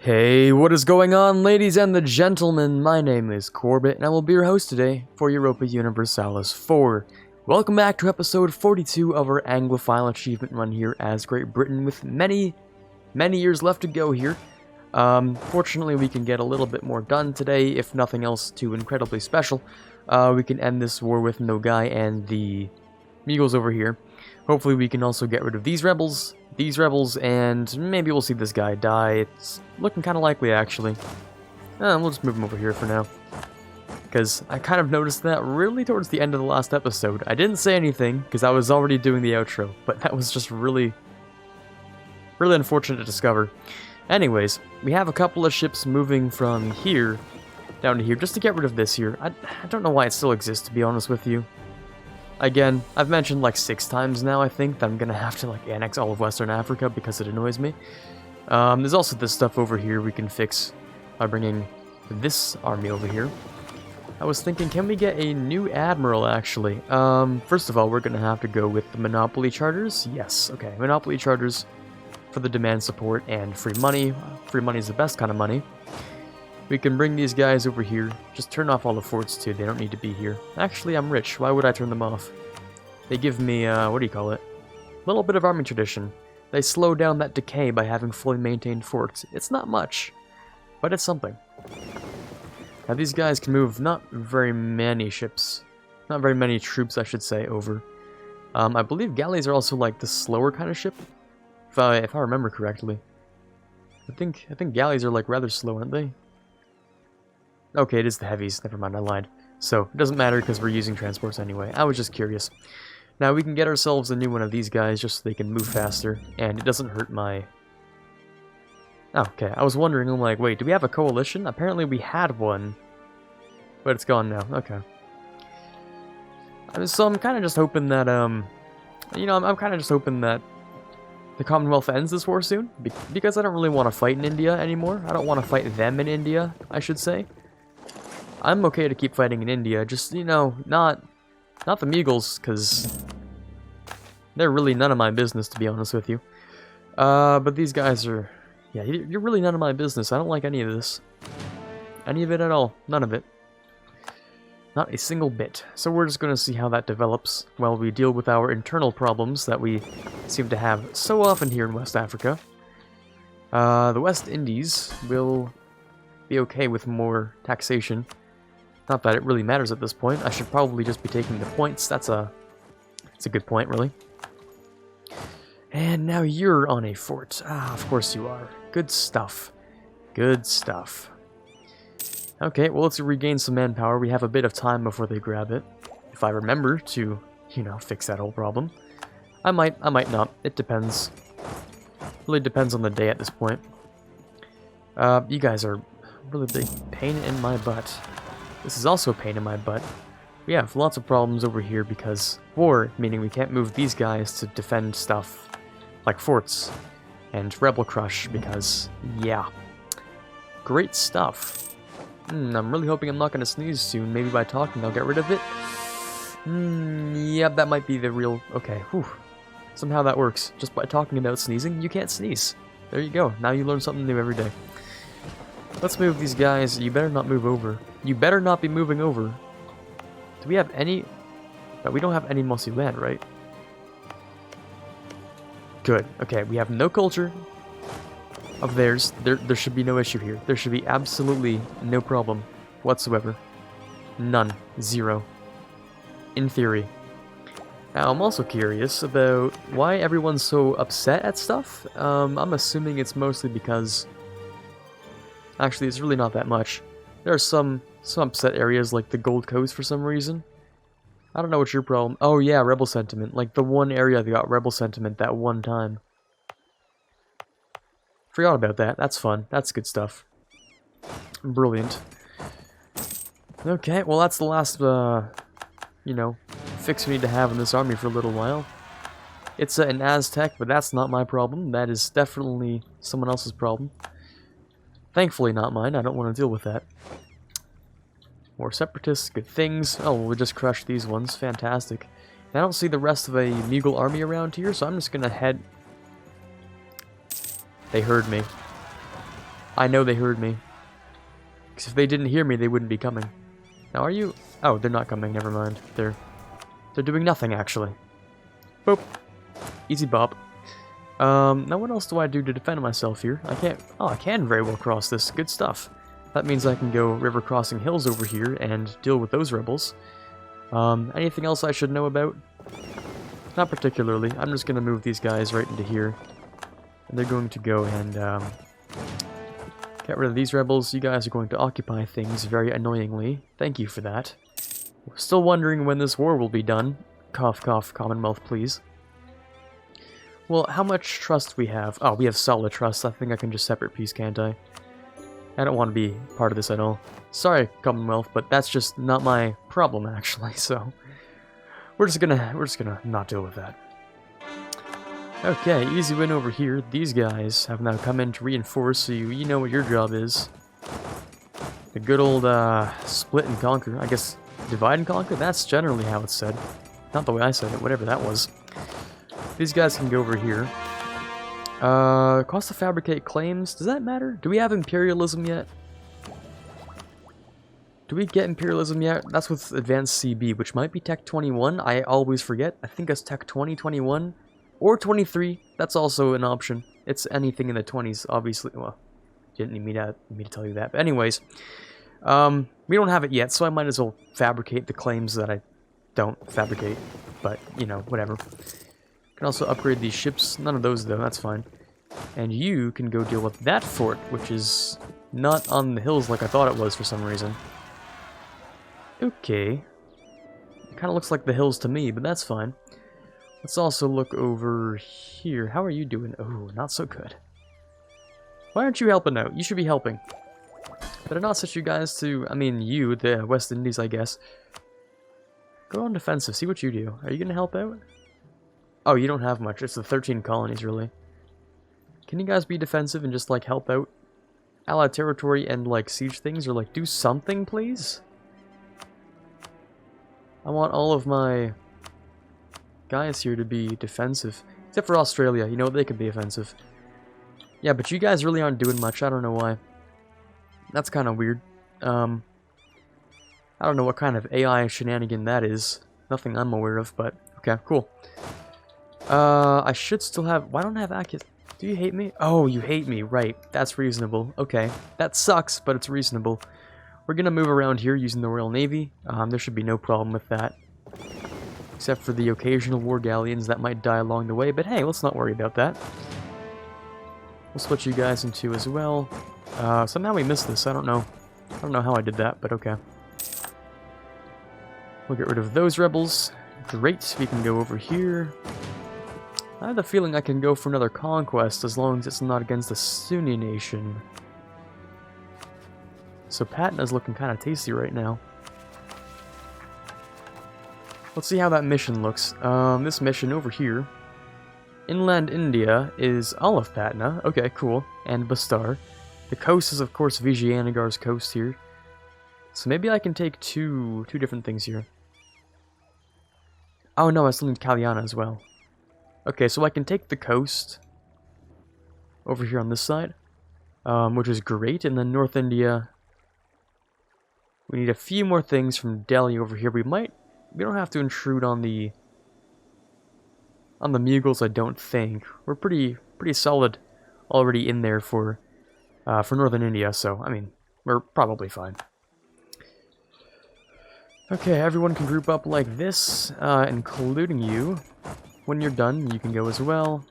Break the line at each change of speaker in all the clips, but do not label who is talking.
Hey, what is going on, ladies and the gentlemen? My name is Quarbit, and I will be your host today for Europa Universalis 4. Welcome back to episode 42 of our Anglophile achievement run here as Great Britain, with many years left to go here. Fortunately, we can get a little bit more done today, if nothing else too incredibly special. We can end this war with Nogai and the Mughals over here. Hopefully we can also get rid of these rebels, and maybe we'll see this guy die. It's looking kind of likely, actually. We'll just move him over here for now. Because I kind of noticed that really towards the end of the last episode. I didn't say anything, because I was already doing the outro, but that was just really unfortunate to discover. Anyways, we have a couple of ships moving from here down to here, just to get rid of this here. I don't know why it still exists, to be honest with you. Again, I've mentioned like 6 times now, I think, that I'm gonna have to like annex all of Western Africa because it annoys me. There's also this stuff over here we can fix by bringing this army over here. I was thinking, can we get a new admiral, actually? First of all, we're gonna have to go with the monopoly charters. Yes, okay, monopoly charters for the demand support and free money. Free money is the best kind of money. We can bring these guys over here. Just turn off all the forts too, they don't need to be here. Actually, I'm rich, why would I turn them off? They give me, what do you call it? A little bit of army tradition. They slow down that decay by having fully maintained forts. It's not much, but it's something. Now these guys can move not very many ships. Not very many troops, I should say, over. I believe galleys are also like the slower kind of ship. If I remember correctly. I think galleys are like rather slow, aren't they? Okay, it is the heavies. Never mind, I lied. So, it doesn't matter because we're using transports anyway. I was just curious. Now, we can get ourselves a new one of these guys just so they can move faster, and it doesn't hurt my... Oh, okay, I was wondering, I'm like, wait, do we have a coalition? Apparently we had one, but it's gone now. Okay. So I'm kind of just hoping that, I'm kind of just hoping that the Commonwealth ends this war soon, because I don't really want to fight in India anymore. I don't want to fight them in India, I should say. I'm okay to keep fighting in India, just, not the Mughals, because they're really none of my business, to be honest with you. But these guys are, yeah, you're really none of my business. I don't like any of this. Any of it at all. None of it. Not a single bit. So we're just going to see how that develops while we deal with our internal problems that we seem to have so often here in West Africa. The West Indies will be okay with more taxation. Not that it really matters at this point. I should probably just be taking the points. That's a good point, really. And now you're on a fort. Ah, of course you are. Good stuff. Good stuff. Okay, well, let's regain some manpower. We have a bit of time before they grab it. If I remember to, fix that whole problem. I might not. It depends. Really depends on the day at this point. You guys are really big pain in my butt. This is also a pain in my butt. We have lots of problems over here because war, meaning we can't move these guys to defend stuff like forts and rebel crush because, yeah. Great stuff. I'm really hoping I'm not going to sneeze soon. Maybe by talking I'll get rid of it. Yep, that might be the real... Okay, whew. Somehow that works. Just by talking about sneezing, you can't sneeze. There you go. Now you learn something new every day. Let's move these guys. You better not move over. You better not be moving over. Do we have any... No, we don't have any mossy land, right? Good. Okay, we have no culture of theirs. There should be no issue here. There should be absolutely no problem whatsoever. None. Zero. In theory. Now, I'm also curious about why everyone's so upset at stuff. I'm assuming it's mostly because... Actually, it's really not that much. There are some upset areas like the Gold Coast for some reason. I don't know what's your problem. Oh yeah, rebel sentiment. Like the one area that got rebel sentiment that one time. Forgot about that. That's fun. That's good stuff. Brilliant. Okay, well that's the last, fix we need to have in this army for a little while. It's an Aztec, but that's not my problem. That is definitely someone else's problem. Thankfully not mine. I don't want to deal with that. More separatists, good things. Oh, we'll just crush these ones. Fantastic. I don't see the rest of a Mughal army around here, so I'm just gonna head... They heard me. I know they heard me. Because if they didn't hear me, they wouldn't be coming. Now, are you... Oh, they're not coming, never mind. They're doing nothing, actually. Boop. Easy bop. Now what else do I do to defend myself here? I can't... Oh, I can very well cross this. Good stuff. That means I can go river crossing hills over here and deal with those rebels. Anything else I should know about? Not particularly. I'm just going to move these guys right into here. And they're going to go and, get rid of these rebels. You guys are going to occupy things very annoyingly. Thank you for that. We're still wondering when this war will be done. Cough, cough, Commonwealth, please. Well, how much trust we have? Oh, we have solid trust. I think I can just separate peace, can't I? I don't want to be part of this at all. Sorry, Commonwealth, but that's just not my problem, actually, so... We're just gonna not deal with that. Okay, easy win over here. These guys have now come in to reinforce, so you know what your job is. The good old, split and conquer. I guess, divide and conquer? That's generally how it's said. Not the way I said it, whatever that was. These guys can go over here. Cost to fabricate claims. Does that matter? Do we have imperialism yet? Do we get imperialism yet? That's with advanced CB, which might be Tech 21. I always forget. I think it's Tech 20, 21, or 23. That's also an option. It's anything in the 20s, obviously. Well, didn't need me to tell you that. But anyways, we don't have it yet, so I might as well fabricate the claims that I don't fabricate. But, you know, whatever. Can also upgrade these ships. None of those, though. That's fine. And you can go deal with that fort, which is not on the hills like I thought it was for some reason. Okay. It kind of looks like the hills to me, but that's fine. Let's also look over here. How are you doing? Oh, not so good. Why aren't you helping out? You should be helping. Better not set you guys to... I mean, you, the West Indies, I guess. Go on defensive. See what you do. Are you going to help out? Oh, you don't have much. It's the 13 colonies, really. Can you guys be defensive and just, like, help out? Allied territory and, like, siege things? Or, like, do something, please? I want all of my guys here to be defensive. Except for Australia. You know, they can be offensive. Yeah, but you guys really aren't doing much. I don't know why. That's kind of weird. I don't know what kind of AI shenanigan that is. Nothing I'm aware of, but... Okay, cool. I should still have... Why don't I have access... Do you hate me? Oh, you hate me. Right. That's reasonable. Okay. That sucks, but it's reasonable. We're gonna move around here using the Royal Navy. There should be no problem with that. Except for the occasional war galleons that might die along the way, but hey, let's not worry about that. We'll split you guys in two as well. Somehow we missed this. I don't know how I did that, but okay. We'll get rid of those rebels. Great. We can go over here. I have the feeling I can go for another conquest as long as it's not against a Sunni nation. So Patna's looking kind of tasty right now. Let's see how that mission looks. This mission over here. Inland India is all of Patna. Okay, cool. And Bastar. The coast is, of course, Vijayanagar's coast here. So maybe I can take two different things here. Oh no, I still need Kalyana as well. Okay, so I can take the coast over here on this side, which is great, and then North India. We need a few more things from Delhi over here. We don't have to intrude on the Mughals, I don't think. We're pretty solid already in there for Northern India, so I mean, we're probably fine. Okay, everyone can group up like this, including you. When you're done, you can go as well.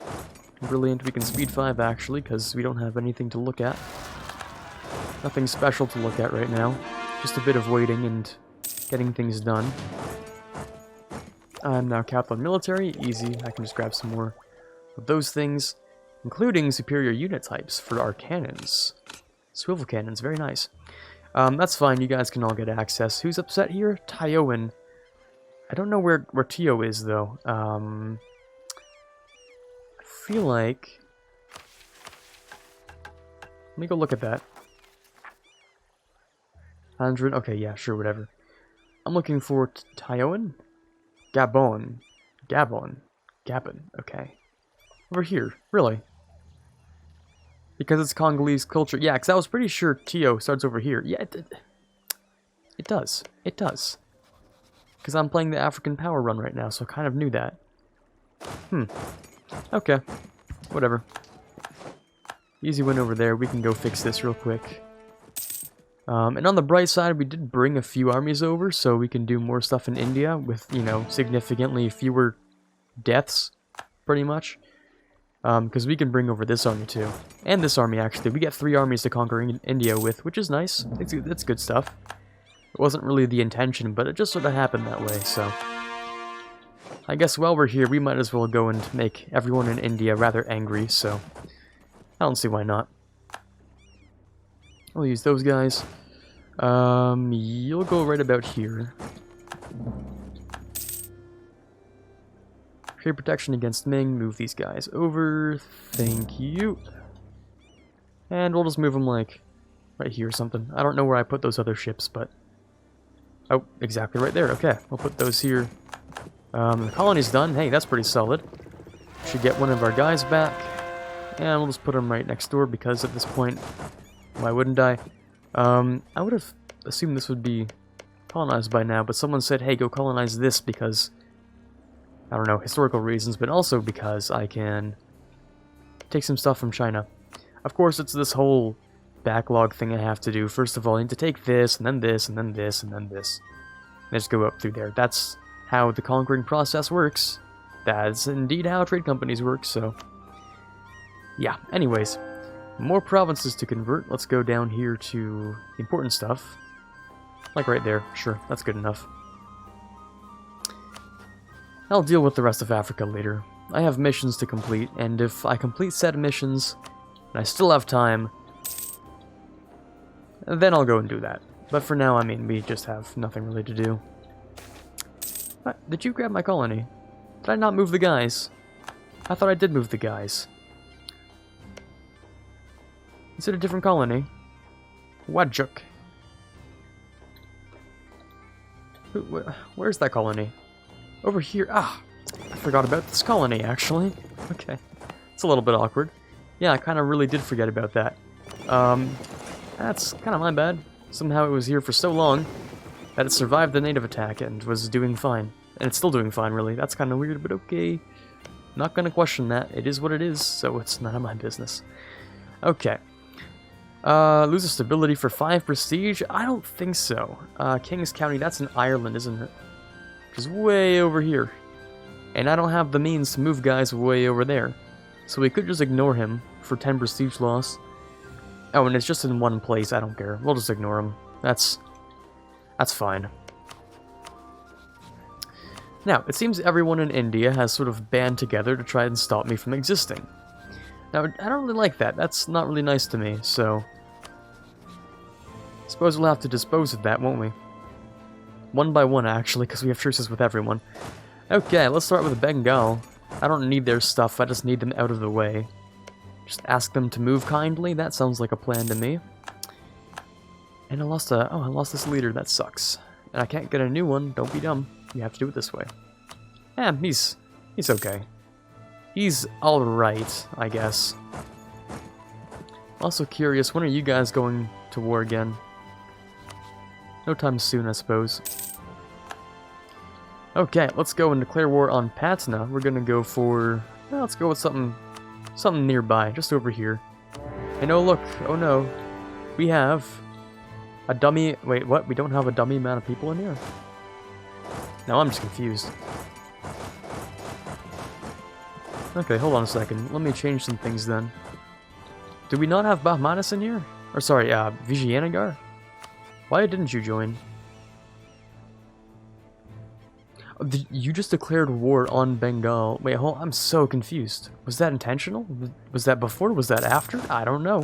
Brilliant, we can speed 5 actually, because we don't have anything to look at. Nothing special to look at right now. Just a bit of waiting and getting things done. I'm now capped on military, easy. I can just grab some more of those things, including superior unit types for our cannons. Swivel cannons, very nice. That's fine, you guys can all get access. Who's upset here? Tyoan. I don't know where Tio is, though. I feel like... Let me go look at that. 100, okay, yeah, sure, whatever. I'm looking for Tyoan? Gabon, okay. Over here, really? Because it's Congolese culture. Yeah, because I was pretty sure Tio starts over here. Yeah, it does. It does. Because I'm playing the African Power Run right now, so I kind of knew that. Okay. Whatever. Easy win over there. We can go fix this real quick. And on the bright side, we did bring a few armies over, so we can do more stuff in India with, you know, significantly fewer deaths, pretty much. Because we can bring over this army too. And this army, actually. We get 3 armies to conquer India with, which is nice. It's good stuff. It wasn't really the intention, but it just sort of happened that way, so... I guess while we're here, we might as well go and make everyone in India rather angry, so... I don't see why not. I'll use those guys. You'll go right about here. Trade protection against Ming. Move these guys over. Thank you. And we'll just move them, like, right here or something. I don't know where I put those other ships, but... Oh, exactly right there. Okay, we'll put those here. The colony's done. Hey, that's pretty solid. Should get one of our guys back. And we'll just put them right next door, because at this point, why wouldn't I? I would have assumed this would be colonized by now, but someone said, hey, go colonize this because, I don't know, historical reasons, but also because I can take some stuff from China. Of course, it's this whole backlog thing I have to do. First of all, I need to take this, and then this, and then this, and then this. And just go up through there. That's how the conquering process works. That's indeed how trade companies work, so... Yeah, anyways. More provinces to convert. Let's go down here to the important stuff. Like right there. Sure, that's good enough. I'll deal with the rest of Africa later. I have missions to complete, and if I complete said missions, and I still have time, then I'll go and do that. But for now, I mean, we just have nothing really to do. Did you grab my colony? Did I not move the guys? I thought I did move the guys. Is it a different colony? Wajuk. Where's that colony? Over here. Ah! I forgot about this colony, actually. Okay. It's a little bit awkward. Yeah, I kind of really did forget about that. That's kind of my bad. Somehow it was here for so long that it survived the native attack and was doing fine. And it's still doing fine, really. That's kind of weird, but okay. Not gonna question that. It is what it is, so it's none of my business. Okay. Loses stability for 5 prestige? I don't think so. Kings County, that's in Ireland, isn't it? Which is way over here. And I don't have the means to move guys way over there. So we could just ignore him for 10 prestige loss. Oh, and it's just in one place, I don't care. We'll just ignore him. That's fine. Now, it seems everyone in India has sort of band together to try and stop me from existing. Now, I don't really like that. That's not really nice to me, so... Suppose we'll have to dispose of that, won't we? One by one, actually, because we have truces with everyone. Okay, let's start with Bengal. I don't need their stuff, I just need them out of the way. Just ask them to move kindly, that sounds like a plan to me. And I lost this leader, that sucks. And I can't get a new one, don't be dumb. You have to do it this way. He's okay. He's alright, I guess. Also curious, when are you guys going to war again? No time soon, I suppose. Okay, let's go and declare war on Patna. We're gonna go for... Well, let's go with something nearby, just over here. And oh look, oh no. We have a dummy... Wait, what? We don't have a dummy amount of people in here? Now I'm just confused. Okay, hold on a second. Let me change some things then. Do we not have Bahmanis in here? Or sorry, Vijayanagar? Why didn't you join? You just declared war on Bengal. Wait, hold on, I'm so confused. Was that intentional? Was that before? Was that after? I don't know.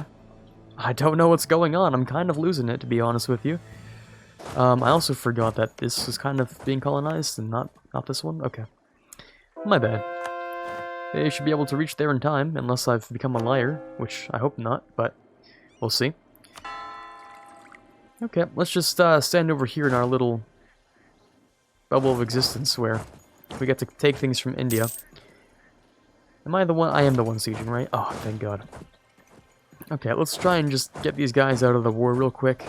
I don't know what's going on. I'm kind of losing it, to be honest with you. I also forgot that this was kind of being colonized and not this one. Okay. My bad. They should be able to reach there in time, unless I've become a liar, which I hope not, but we'll see. Okay, let's just stand over here in our little bubble of existence where we get to take things from India. Am I the one? I am the one sieging, right? Oh, thank God. Okay, let's try and just get these guys out of the war real quick.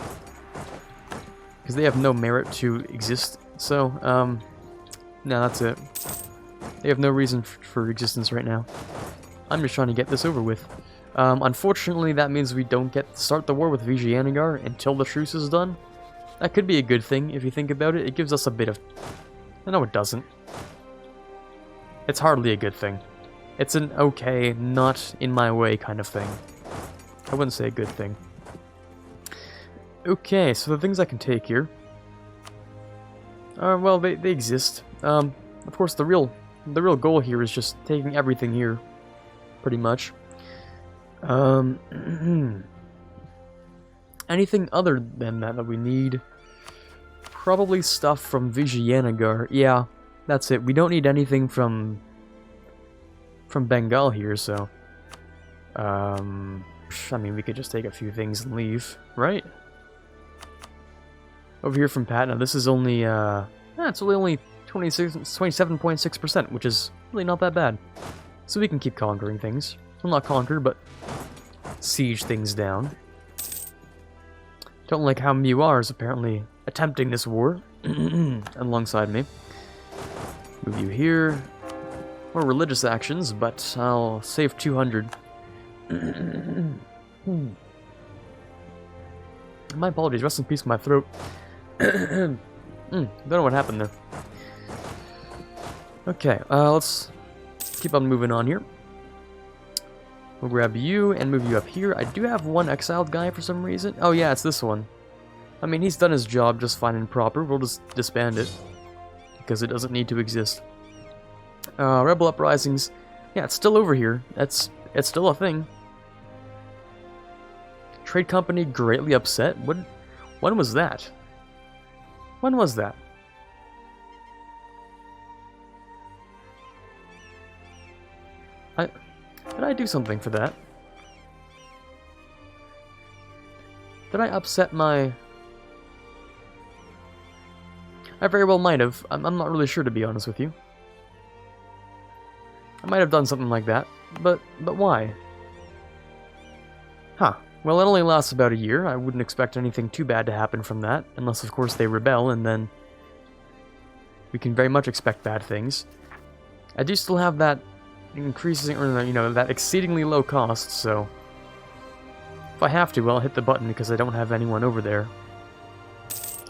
Because they have no merit to exist. So, no, that's it. They have no reason for existence right now. I'm just trying to get this over with. Unfortunately, that means we don't get to start the war with Vigianagar until the truce is done. That could be a good thing, if you think about it. It gives us a bit of... No, it doesn't. It's hardly a good thing. It's an okay, not in my way kind of thing. I wouldn't say a good thing. Okay, so the things I can take here... well, they exist. Of course, the real goal here is just taking everything here. Pretty much. Anything other than that we need? Probably stuff from Vigianagar. Yeah, that's it. We don't need anything from Bengal here, so... I mean, we could just take a few things and leave, right? Over here from Patna, this is only, it's only 27.6%, which is really not that bad. So we can keep conquering things. Well, not conquer, but siege things down. Don't like how Muar is apparently attempting this war alongside me. Move you here. More religious actions, but I'll save 200. My apologies, rest in peace, my throat. Don't know what happened there. Okay, let's keep on moving on here. We'll grab you and move you up here. I do have one exiled guy for some reason. Oh yeah, it's this one. I mean, he's done his job just fine and proper. We'll just disband it, because it doesn't need to exist. Rebel uprisings. Yeah, it's still over here. It's still a thing. Trade company greatly upset. When was that? When was that? Did I do something for that? Did I upset my... I very well might have. I'm not really sure, to be honest with you. I might have done something like that, but why? Huh. Well, it only lasts about a year. I wouldn't expect anything too bad to happen from that, unless, of course, they rebel, and then we can very much expect bad things. I do still have that increasing, or, you know, that exceedingly low cost, so if I have to, I'll hit the button because I don't have anyone over there.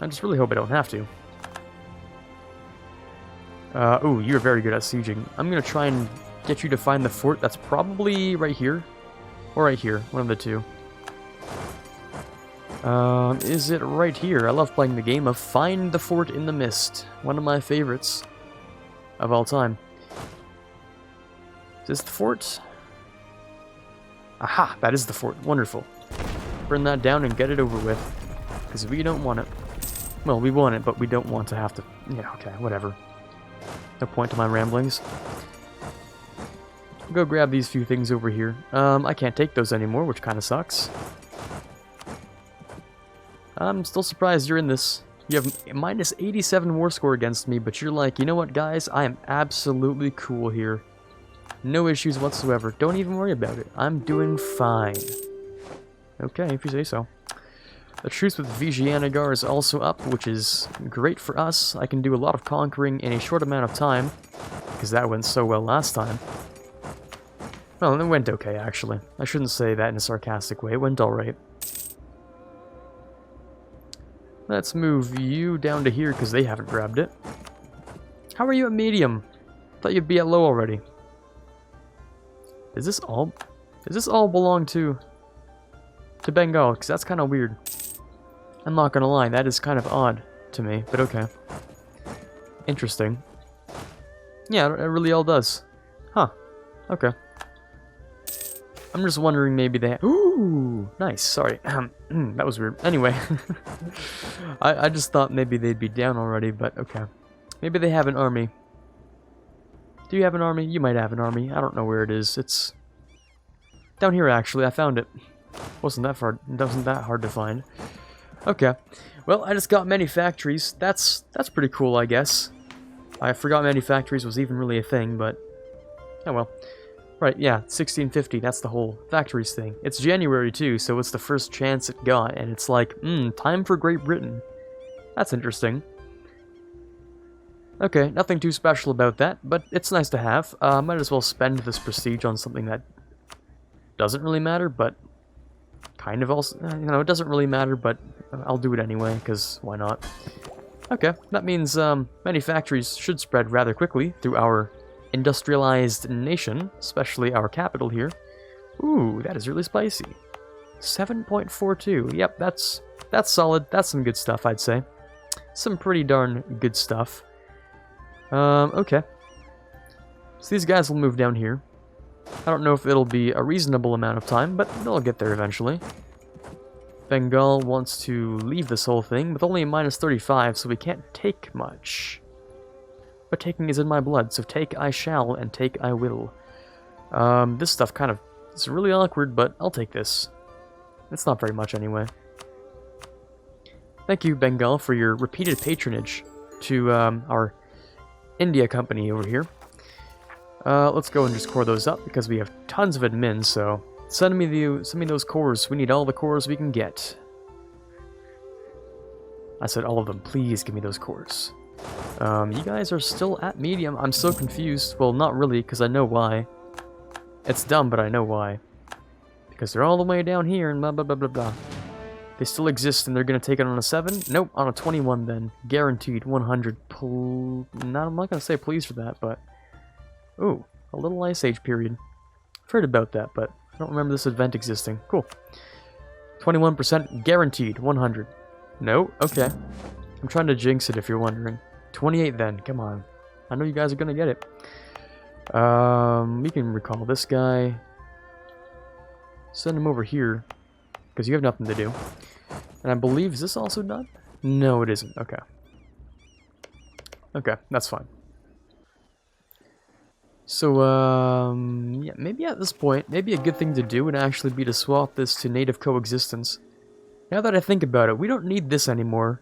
I just really hope I don't have to. Ooh, you're very good at sieging. I'm gonna try and get you to find the fort. That's probably right here, or right here, one of the two. Is it right here? I love playing the game of Find the Fort in the Mist. One of my favorites of all time. Is this the fort? Aha! That is the fort. Wonderful. Burn that down and get it over with. Because we don't want it. Well, we want it, but we don't want to have to... Yeah, okay, whatever. No point to my ramblings. Go grab these few things over here. I can't take those anymore, which kind of sucks. I'm still surprised you're in this. You have minus 87 war score against me, but you're like, you know what, guys? I am absolutely cool here. No issues whatsoever. Don't even worry about it. I'm doing fine. Okay, if you say so. The truce with Vigianagar is also up, which is great for us. I can do a lot of conquering in a short amount of time, because that went so well last time. Well, it went okay, actually. I shouldn't say that in a sarcastic way. It went alright. Let's move you down to here, because they haven't grabbed it. How are you at medium? Thought you'd be at low already. Does this all belong to Bengal? Because that's kind of weird. I'm not gonna lie, that is kind of odd to me, but okay. Interesting. Yeah, it really all does. Huh. Okay. I'm just wondering, maybe they... Ooh! Nice, sorry. That was weird. Anyway. I just thought maybe they'd be down already, but okay. Maybe they have an army. Do you have an army? You might have an army. I don't know where it is. It's... down here, actually. I found it. Wasn't that hard to find. Okay. Well, I just got many factories. That's pretty cool, I guess. I forgot many factories was even really a thing, but... oh well. Right, yeah, 1650, that's the whole factories thing. It's January too, so it's the first chance it got, and it's like, time for Great Britain. That's interesting. Okay, nothing too special about that, but it's nice to have. Might as well spend this prestige on something that doesn't really matter, but kind of also, it doesn't really matter, but I'll do it anyway, because why not? Okay, that means many factories should spread rather quickly through our industrialized nation, especially our capital here. Ooh, that is really spicy. 7.42. Yep, that's solid. That's some good stuff, I'd say. Some pretty darn good stuff. Okay. So these guys will move down here. I don't know if it'll be a reasonable amount of time, but they'll get there eventually. Bengal wants to leave this whole thing with only a minus 35, so we can't take much. But taking is in my blood, so take I shall, and take I will. This stuff kind of is really awkward, but I'll take this. It's not very much anyway. Thank you, Bengal, for your repeated patronage to our India company over here. Let's go and just core those up, because we have tons of admins, so send me those cores. We need all the cores we can get. I said all of them. Please give me those cores. You guys are still at medium. I'm so confused. Well, not really, because I know why. It's dumb, but I know why. Because they're all the way down here and blah, blah, blah, blah, blah. They still exist, and they're going to take it on a 7? Nope, on a 21 then. Guaranteed 100. I'm not going to say please for that, but... Ooh, a little Ice Age period. I've heard about that, but I don't remember this event existing. Cool. 21% guaranteed 100. No? Okay. I'm trying to jinx it if you're wondering. 28 then, come on. I know you guys are gonna get it. We can recall this guy. Send him over here, because you have nothing to do. And I believe, is this also done? No, it isn't. Okay. Okay, that's fine. So, yeah, maybe at this point, maybe a good thing to do would actually be to swap this to native coexistence. Now that I think about it, we don't need this anymore.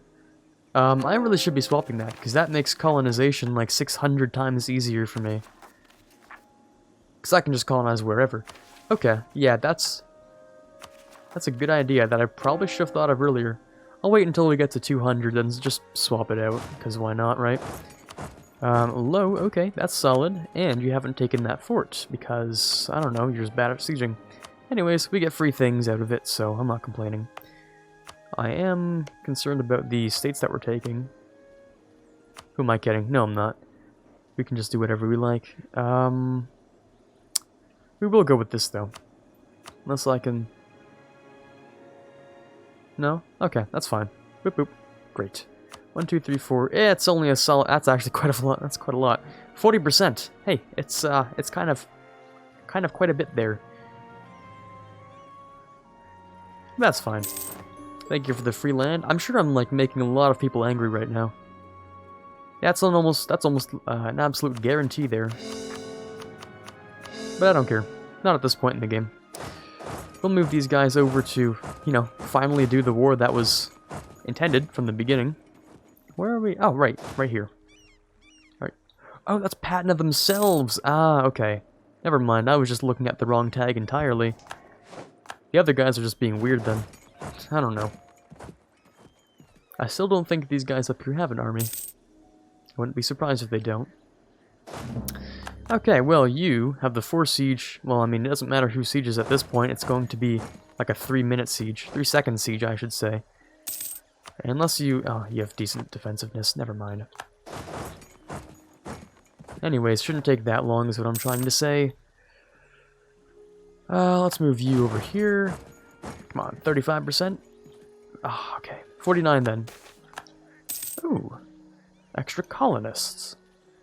I really should be swapping that, because that makes colonization like 600 times easier for me. Because I can just colonize wherever. Okay, yeah, that's a good idea that I probably should have thought of earlier. I'll wait until we get to 200 and just swap it out, because why not, right? Low, okay, that's solid, and you haven't taken that fort, because, I don't know, you're just bad at sieging. Anyways, we get free things out of it, so I'm not complaining. I am concerned about the states that we're taking. Who am I kidding? No, I'm not. We can just do whatever we like. We will go with this, though. Unless I can... No? Okay, that's fine. Boop boop. Great. 1, 2, 3, 4. Yeah, it's only a solid... That's actually quite a lot. That's quite a lot. 40%. Hey, it's kind of quite a bit there. That's fine. Thank you for the free land. I'm sure I'm like making a lot of people angry right now. That's almost an absolute guarantee there. But I don't care. Not at this point in the game. We'll move these guys over to, you know, finally do the war that was intended from the beginning. Where are we? Oh, right here. Alright. Oh, that's Patna themselves! Ah, okay. Never mind, I was just looking at the wrong tag entirely. The other guys are just being weird then. I don't know. I still don't think these guys up here have an army. I wouldn't be surprised if they don't. Okay, well, you have the 4 siege. Well, I mean, it doesn't matter who sieges at this point. It's going to be like a 3-minute siege. 3-second siege, I should say. Unless you... Oh, you have decent defensiveness. Never mind. Anyways, shouldn't take that long is what I'm trying to say. Let's move you over here. Come on, 35%? Oh, okay. 49 then. Ooh. Extra colonists.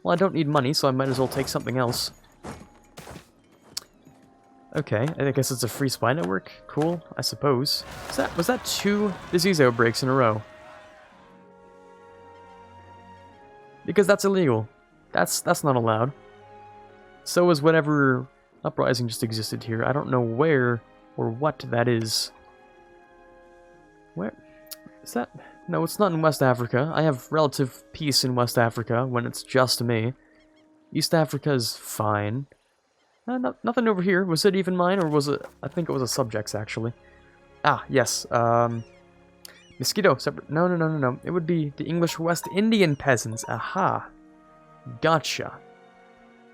Well, I don't need money, so I might as well take something else. Okay, I guess it's a free spy network. Cool, I suppose. Was that 2 disease outbreaks in a row? Because that's illegal. That's not allowed. So is whatever uprising just existed here. I don't know where or what that is. Where? Is that... No, it's not in West Africa. I have relative peace in West Africa when it's just me. East Africa's fine. Nothing over here. Was it even mine, or was it... I think it was a subject's, actually. Ah, yes. Mosquito, separate... No. It would be the English West Indian peasants. Aha. Gotcha.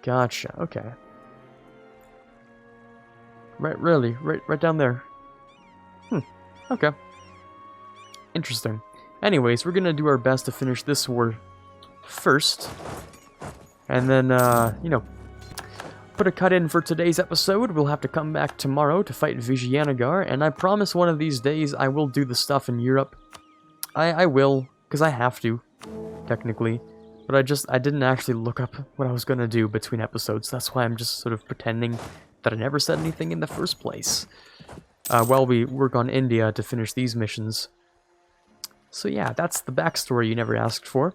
Okay. Right down there. Okay. Interesting. Anyways, we're gonna do our best to finish this war first. And then, you know, put a cut in for today's episode. We'll have to come back tomorrow to fight Vijayanagara, and I promise one of these days I will do the stuff in Europe. I will, because I have to, technically. But I didn't actually look up what I was gonna do between episodes. That's why I'm just sort of pretending that I never said anything in the first place. While we work on India to finish these missions. So yeah, that's the backstory you never asked for.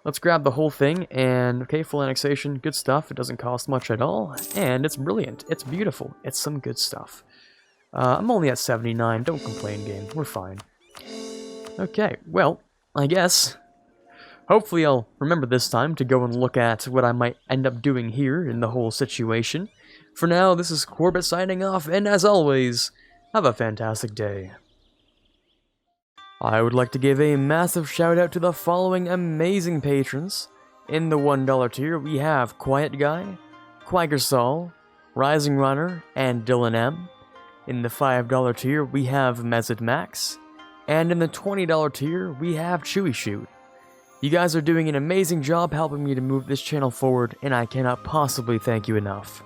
Let's grab the whole thing, and okay, full annexation, good stuff. It doesn't cost much at all, and it's brilliant. It's beautiful. It's some good stuff. I'm only at 79. Don't complain, game. We're fine. Okay, well, I guess... Hopefully I'll remember this time to go and look at what I might end up doing here in the whole situation. For now, this is Quarbit signing off, and as always, have a fantastic day. I would like to give a massive shout out to the following amazing patrons. In the $1 tier, we have Quiet Guy, Quagersol, Rising Runner, and Dylan M. In the $5 tier, we have Mezid Max. And in the $20 tier, we have Chewy Shoot. You guys are doing an amazing job helping me to move this channel forward, and I cannot possibly thank you enough.